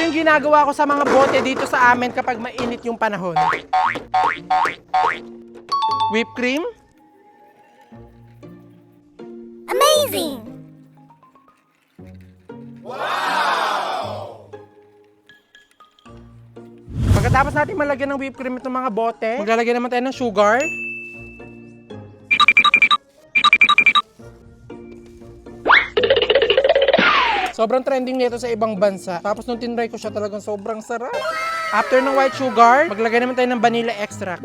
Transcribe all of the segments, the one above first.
yung ginagawa ko sa mga bote dito sa amin kapag mainit yung panahon. Whipped cream. Amazing! Pagkatapos natin malagyan ng whipped cream itong mga bote, maglalagay naman tayo ng sugar. Sobrang trending nito sa ibang bansa. Tapos nung tinry ko siya, talagang sobrang sarap. After ng white sugar, maglagay naman tayo ng vanilla extract.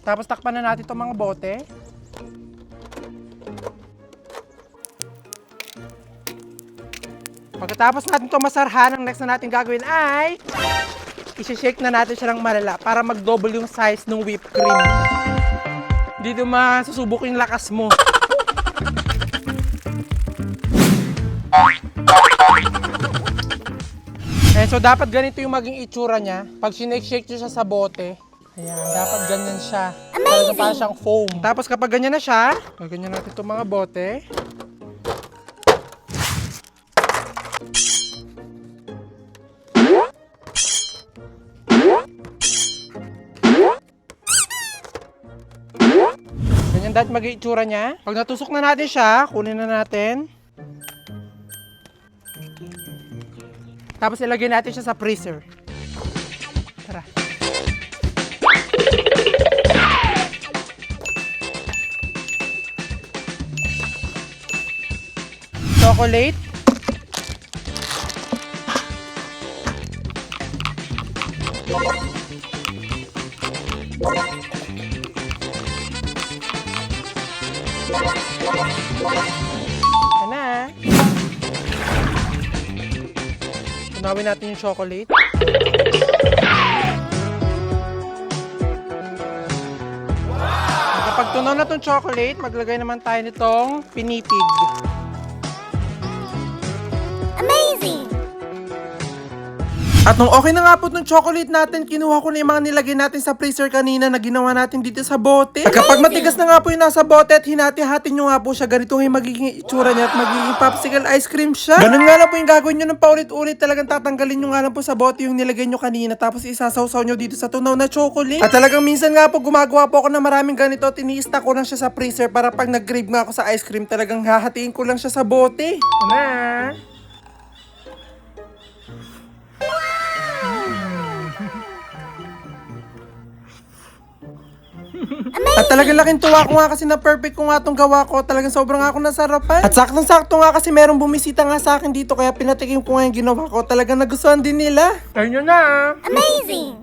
Tapos takpan na natin itong mga bote. Pagkatapos natin ito masarhan, ang next na natin gagawin ay isi-shake na natin siya ng malala para mag-double yung size ng whipped cream. Dito masusubok yung lakas mo. So dapat ganito yung maging itsura niya. Pag sinake-shake nyo siya sa bote, ayan, dapat ganyan siya. Talagang parang siyang foam. Tapos kapag ganyan na siya, ganyan natin itong mga bote. Ganyan dapat maging itsura niya. Pag natusok na natin siya, kunin na natin. Tapos ilagay natin siya sa freezer. Tara. Chocolate. Yan na. Tunawin natin yung chocolate. Kapag tunaw na itong chocolate, maglagay naman tayo nitong pinipig. Amazing! At nung okay na nga po itong chocolate natin, kinuha ko na yung mga nilagay natin sa freezer kanina na ginawa natin dito sa bote. At kapag matigas na nga po yung nasa bote at hinati-hati nyo nga po siya, ganito yung magiging itsura niya at magiging popsicle ice cream siya. Ganun nga lang po yung gagawin nyo ng paulit-ulit. Talagang tatanggalin nyo nga lang po sa bote yung nilagay nyo kanina, tapos isasawsaw nyo dito sa tunaw na chocolate. At talagang minsan nga po gumagawa po ako ng maraming ganito, tiniista ko lang siya sa freezer para pag nag-grave nga ako sa ice cream, talagang hahatiin ko lang siya sa bote. Na. At talagang laking tuwa ko nga kasi na perfect ko nga itong gawa ko. Talagang sobrang ako nasarapan. At saktong-sakto nga kasi merong bumisita nga sa akin dito, kaya pinatikim ko nga yung ginawa ko. Talagang nagustuhan din nila. Try nyo na. Amazing!